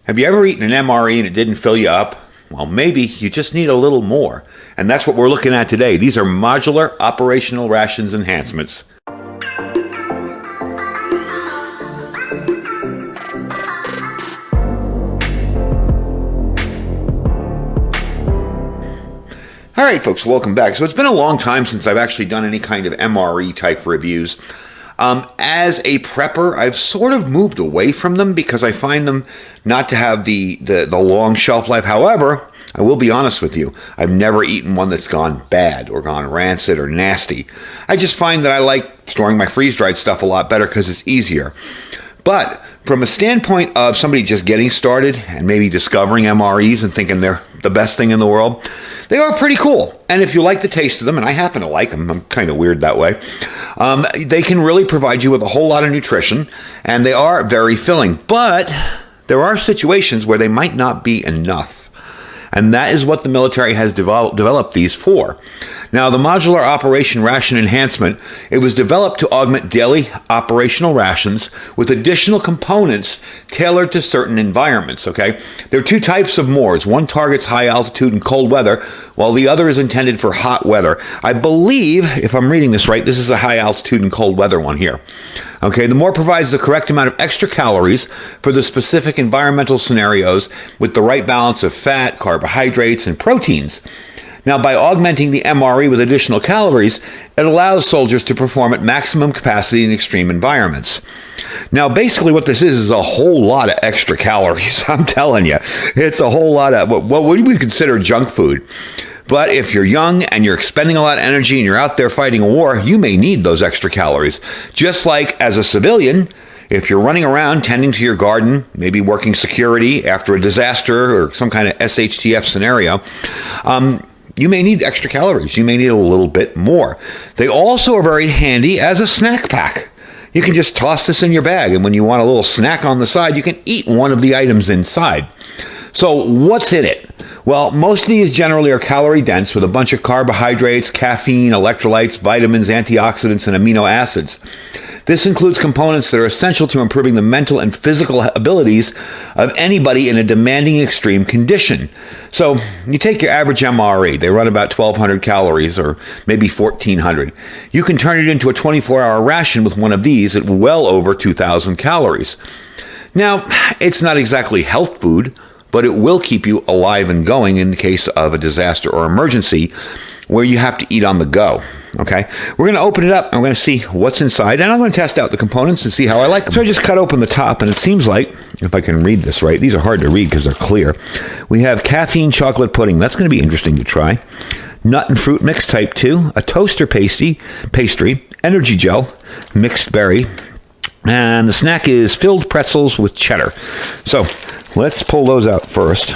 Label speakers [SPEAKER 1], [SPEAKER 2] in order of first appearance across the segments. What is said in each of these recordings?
[SPEAKER 1] Have you ever eaten an MRE and it didn't fill you up? Well, maybe you just need a little more. And that's what we're looking at today. These are modular operational rations enhancements. All right, folks, welcome back. So it's been a long time since I've actually done any kind of MRE type reviews. As a prepper, I've sort of moved away from them because I find them not to have the long shelf life. However, I will be honest with you, I've never eaten one that's gone bad or gone rancid or nasty. I just find that I like storing my freeze-dried stuff a lot better because it's easier. But from a standpoint of somebody just getting started and maybe discovering MREs and thinking they're the best thing in the world, they are pretty cool. And if you like the taste of them, and I happen to like them, I'm kind of weird that way, they can really provide you with a whole lot of nutrition, and they are very filling. But there are situations where they might not be enough. And that is what the military has developed these for. Now, the modular operation ration enhancement, it was developed to augment daily operational rations with additional components tailored to certain environments, okay? There are two types of M.O.R.Es. One targets high altitude and cold weather, while the other is intended for hot weather. I believe, if I'm reading this right, this is a high altitude and cold weather one here. Okay, the M.O.R.E provides the correct amount of extra calories for the specific environmental scenarios with the right balance of fat, carbohydrates, and proteins. Now, by augmenting the MRE with additional calories, it allows soldiers to perform at maximum capacity in extreme environments. Now, basically what this is a whole lot of extra calories. I'm telling you, it's a whole lot of what we would consider junk food. But if you're young and you're expending a lot of energy and you're out there fighting a war, you may need those extra calories. Just like as a civilian, if you're running around tending to your garden, maybe working security after a disaster or some kind of SHTF scenario, you may need extra calories. You may need a little bit more. They also are very handy as a snack pack. You can just toss this in your bag, and when you want a little snack on the side, you can eat one of the items inside. So what's in it? Well, most of these generally are calorie dense with a bunch of carbohydrates, caffeine, electrolytes, vitamins, antioxidants, and amino acids. This includes components that are essential to improving the mental and physical abilities of anybody in a demanding extreme condition. So you take your average MRE, they run about 1,200 calories or maybe 1,400. You can turn it into a 24-hour ration with one of these at well over 2,000 calories. Now, it's not exactly health food, but it will keep you alive and going in the case of a disaster or emergency where you have to eat on the go. Okay, we're going to open it up and we're going to see what's inside, and I'm going to test out the components and see how I like them. So I just cut open the top, and it seems like, if I can read this right, these are hard to read because they're clear. We have caffeine chocolate pudding. That's going to be interesting to try. Nut and fruit mix type 2, a toaster pastry, energy gel, mixed berry, and the snack is filled pretzels with cheddar. So let's pull those out first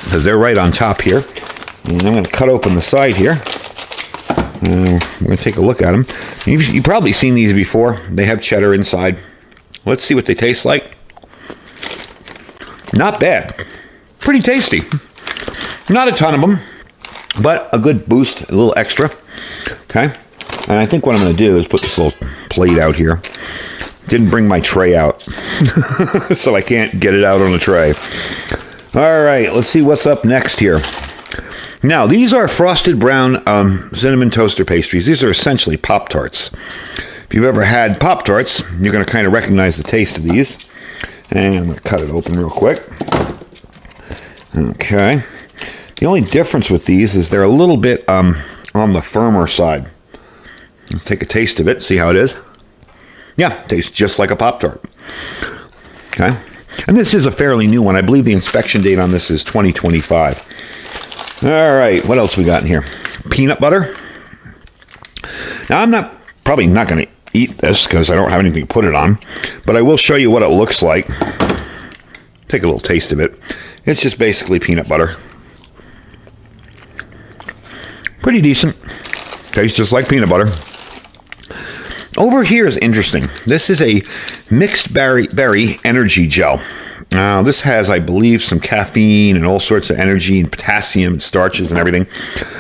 [SPEAKER 1] because they're right on top here. And I'm going to cut open the side here. We're going to take a look at them. You've probably seen these before. They have cheddar inside. Let's see what they taste like. Not bad. Pretty tasty. Not a ton of them, but a good boost, a little extra. Okay. And I think what I'm going to do is put this little plate out here. Didn't bring my tray out, so I can't get it out on the tray. All right, let's see what's up next here. Now, these are frosted brown cinnamon toaster pastries. These are essentially Pop-Tarts. If you've ever had Pop-Tarts, you're going to kind of recognize the taste of these. And I'm going to cut it open real quick. Okay. The only difference with these is they're a little bit on the firmer side. Let's take a taste of it, see how it is. Yeah, it tastes just like a Pop-Tart. Okay. And this is a fairly new one. I believe the inspection date on this is 2025. All right, what else we got in here? Peanut butter. Now, I'm probably not going to eat this because I don't have anything to put it on, but I will show you what it looks like. Take a little taste of it. It's just basically peanut butter. Pretty decent. Tastes just like peanut butter. Over here is interesting. This is a mixed berry energy gel. Now, this has, I believe, some caffeine and all sorts of energy and potassium and starches and everything.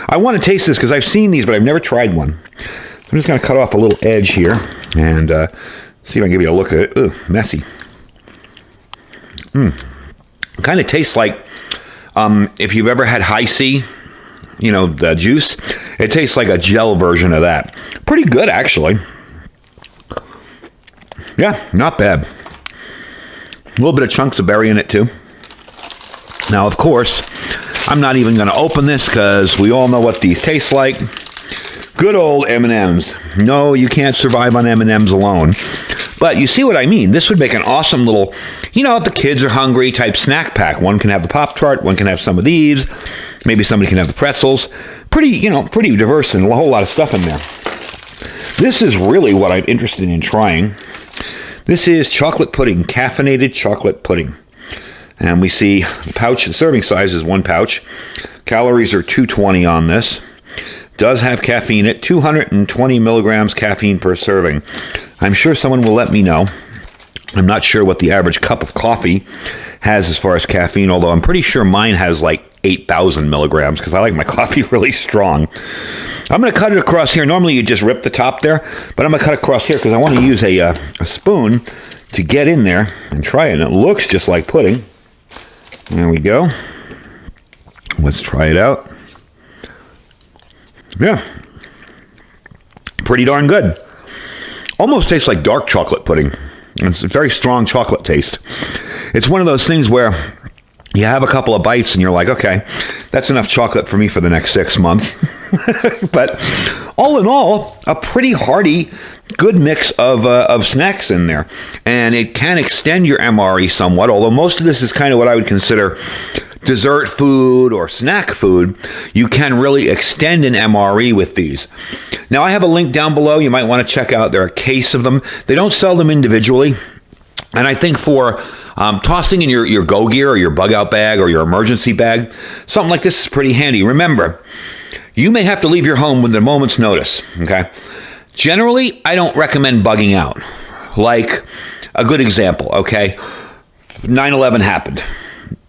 [SPEAKER 1] I want to taste this because I've seen these, but I've never tried one. I'm just going to cut off a little edge here and see if I can give you a look at it. Ooh, messy. It kind of tastes like if you've ever had High C, you know, the juice. It tastes like a gel version of that. Pretty good, actually. Yeah, not bad. A little bit of chunks of berry in it, too. Now, of course, I'm not even going to open this because we all know what these taste like. Good old M&Ms. No, you can't survive on M&Ms alone. But you see what I mean. This would make an awesome little, you know, if the kids are hungry type snack pack. One can have the Pop-Tart, one can have some of these. Maybe somebody can have the pretzels. Pretty diverse and a whole lot of stuff in there. This is really what I'm interested in trying. This is chocolate pudding, caffeinated chocolate pudding. And we see the pouch, the serving size is 1 pouch. Calories are 220 on this. Does have caffeine at 220 milligrams caffeine per serving. I'm sure someone will let me know. I'm not sure what the average cup of coffee has as far as caffeine, although I'm pretty sure mine has like 8,000 milligrams because I like my coffee really strong. I'm going to cut it across here. Normally you just rip the top there, but I'm going to cut it across here because I want to use a spoon to get in there and try it. And it looks just like pudding. There we go. Let's try it out. Yeah. Pretty darn good. Almost tastes like dark chocolate pudding. It's a very strong chocolate taste. It's one of those things where you have a couple of bites and you're like, okay, that's enough chocolate for me for the next 6 months. But all in all, a pretty hearty, good mix of snacks in there. And it can extend your MRE somewhat, although most of this is kind of what I would consider dessert food or snack food. You can really extend an MRE with these. Now, I have a link down below. You might want to check out. There are a case of them. They don't sell them individually. And I think for tossing in your go gear or your bug out bag or your emergency bag, something like this is pretty handy. Remember, you may have to leave your home with a moment's notice, okay? Generally, I don't recommend bugging out. Like a good example, okay? 9/11 happened,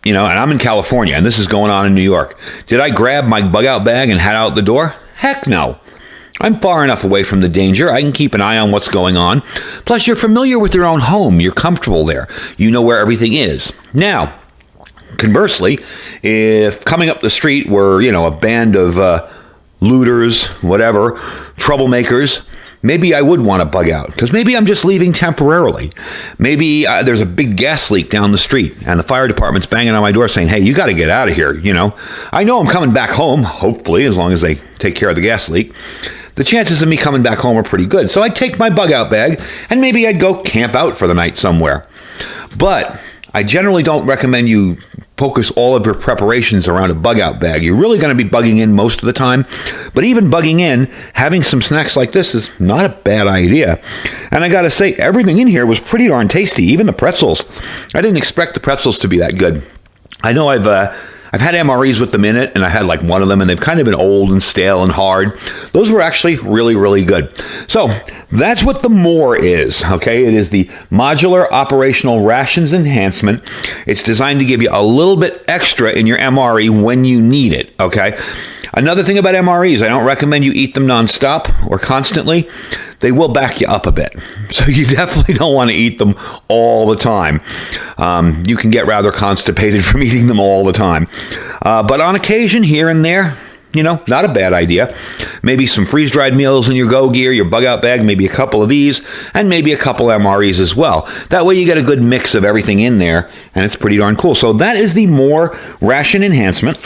[SPEAKER 1] you know, and I'm in California, and this is going on in New York. Did I grab my bug out bag and head out the door? Heck no. I'm far enough away from the danger. I can keep an eye on what's going on. Plus, you're familiar with your own home. You're comfortable there. You know where everything is. Now, conversely, if coming up the street were, you know, a band of looters, whatever, troublemakers, maybe I would want to bug out because maybe I'm just leaving temporarily. Maybe there's a big gas leak down the street and the fire department's banging on my door saying, hey, you got to get out of here. You know, I know I'm coming back home, hopefully, as long as they take care of the gas leak. The chances of me coming back home are pretty good. So I'd take my bug out bag and maybe I'd go camp out for the night somewhere. But I generally don't recommend you focus all of your preparations around a bug out bag. You're really going to be bugging in most of the time. But even bugging in, having some snacks like this is not a bad idea. And I got to say, everything in here was pretty darn tasty. Even the pretzels. I didn't expect the pretzels to be that good. I know I've had MREs with them in it, and I had like one of them, and they've kind of been old and stale and hard. Those were actually really, really good. So that's what the M.O.R.E is, okay? It is the Modular Operational Rations Enhancement. It's designed to give you a little bit extra in your MRE when you need it, okay? Another thing about MREs, I don't recommend you eat them nonstop or constantly. They will back you up a bit. So you definitely don't want to eat them all the time. You can get rather constipated from eating them all the time. But on occasion, here and there, you know, not a bad idea. Maybe some freeze-dried meals in your go gear, your bug-out bag, maybe a couple of these, and maybe a couple MREs as well. That way you get a good mix of everything in there, and it's pretty darn cool. So that is the M.O.R.E Ration Enhancement.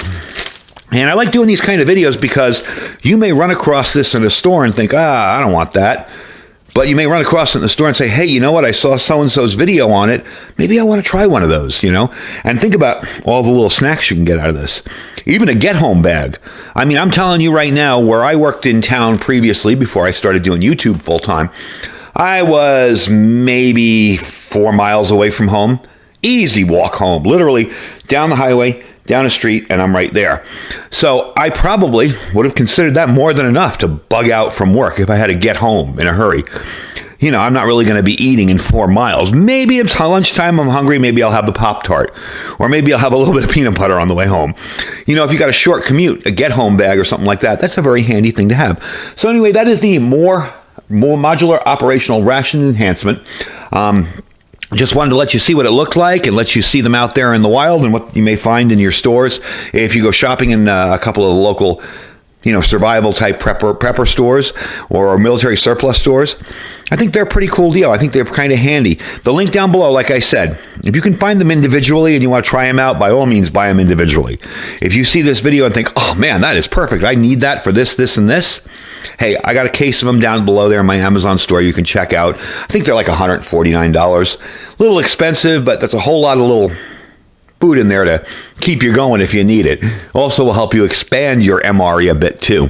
[SPEAKER 1] And I like doing these kind of videos because you may run across this in a store and think, I don't want that. But you may run across it in the store and say, hey, you know what? I saw so-and-so's video on it. Maybe I want to try one of those, you know? And think about all the little snacks you can get out of this. Even a get-home bag. I mean, I'm telling you right now, where I worked in town previously, before I started doing YouTube full-time, I was maybe 4 miles away from home. Easy walk home. Literally down the highway, down a street, and I'm right there. So I probably would have considered that more than enough to bug out from work if I had to get home in a hurry. You know, I'm not really going to be eating in 4 miles. Maybe it's lunchtime, I'm hungry, maybe I'll have the Pop-Tart. Or maybe I'll have a little bit of peanut butter on the way home. You know, if you got a short commute, a get-home bag or something like that, that's a very handy thing to have. So anyway, that is the M.O.R.E Modular Operational Ration Enhancement. Just wanted to let you see what it looked like and let you see them out there in the wild and what you may find in your stores. If you go shopping in a couple of the local, survival type prepper stores or military surplus stores, I think they're a pretty cool deal. I think they're kind of handy. The link down below, like I said, if you can find them individually and you want to try them out, by all means, buy them individually. If you see this video and think, oh man, that is perfect, I need that for this, this, and this, hey, I got a case of them down below there in my Amazon store you can check out. I think they're like $149. A little expensive, but that's a whole lot of little food in there to keep you going if you need it. Also will help you expand your MRE a bit too.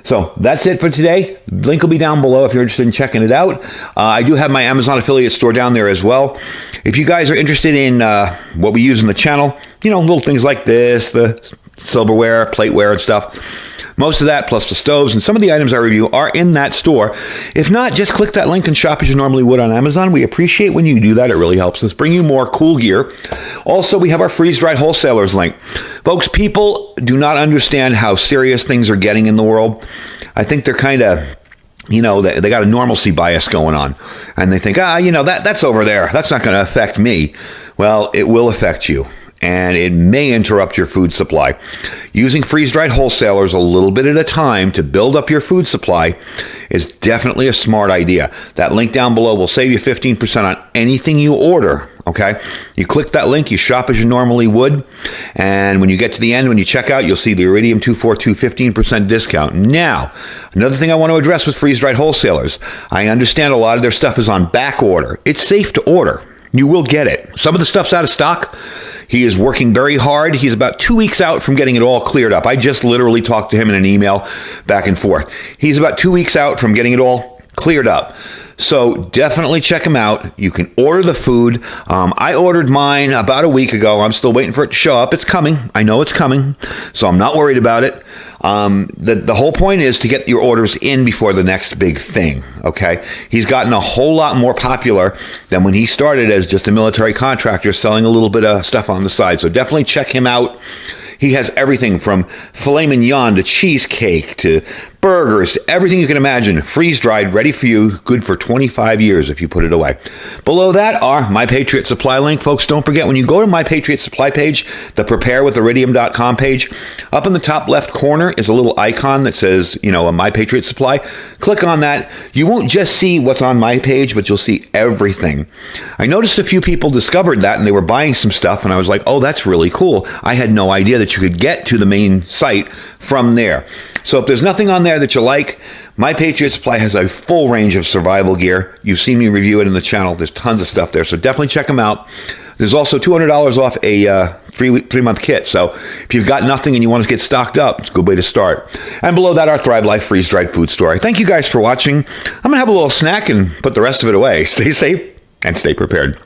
[SPEAKER 1] So that's it for today. Link will be down below if you're interested in checking it out. I do have my Amazon affiliate store down there as well. If you guys are interested in what we use in the channel, little things like this, the silverware, plateware and stuff, most of that, plus the stoves and some of the items I review are in that store. If not, just click that link and shop as you normally would on Amazon. We appreciate when you do that. It really helps us bring you more cool gear. Also, we have our freeze-dried wholesalers link. Folks, people do not understand how serious things are getting in the world. I think they're kind of, they got a normalcy bias going on. And they think, that's over there. That's not going to affect me. Well, it will affect you. And it may interrupt your food supply. Using freeze-dried wholesalers a little bit at a time to build up your food supply is definitely a smart idea. That link down below will save you 15% on anything you order, okay? You click that link, you shop as you normally would, and when you get to the end, when you check out, you'll see the Iridium 242 15% discount. Now, another thing I want to address with freeze-dried wholesalers, I understand a lot of their stuff is on back order. It's safe to order. You will get it. Some of the stuff's out of stock. He is working very hard. He's about 2 weeks out from getting it all cleared up. I just literally talked to him in an email back and forth. He's about 2 weeks out from getting it all cleared up. So definitely check him out. You can order the food. I ordered mine about a week ago. I'm still waiting for it to show up. It's coming. I know it's coming. So I'm not worried about it. The whole point is to get your orders in before the next big thing, okay? He's gotten a whole lot more popular than when he started as just a military contractor selling a little bit of stuff on the side. So definitely check him out. He has everything from filet mignon to cheesecake to burgers to everything you can imagine. Freeze-dried, ready for you, good for 25 years if you put it away. Below that are My Patriot Supply link. Folks, don't forget, when you go to My Patriot Supply page, the preparewithiridium.com page, up in the top left corner is a little icon that says, a My Patriot Supply. Click on that. You won't just see what's on my page, but you'll see everything. I noticed a few people discovered that and they were buying some stuff, and I was like, oh, that's really cool. I had no idea that you could get to the main site from there. So if there's nothing on there that you like, My Patriot Supply has a full range of survival gear. You've seen me review it in the channel. There's tons of stuff there, so definitely check them out. There's also $200 off a three-month kit. So if you've got nothing and you want to get stocked up, it's a good way to start. And below that, our Thrive Life freeze-dried food store. Thank you guys for watching. I'm going to have a little snack and put the rest of it away. Stay safe and stay prepared.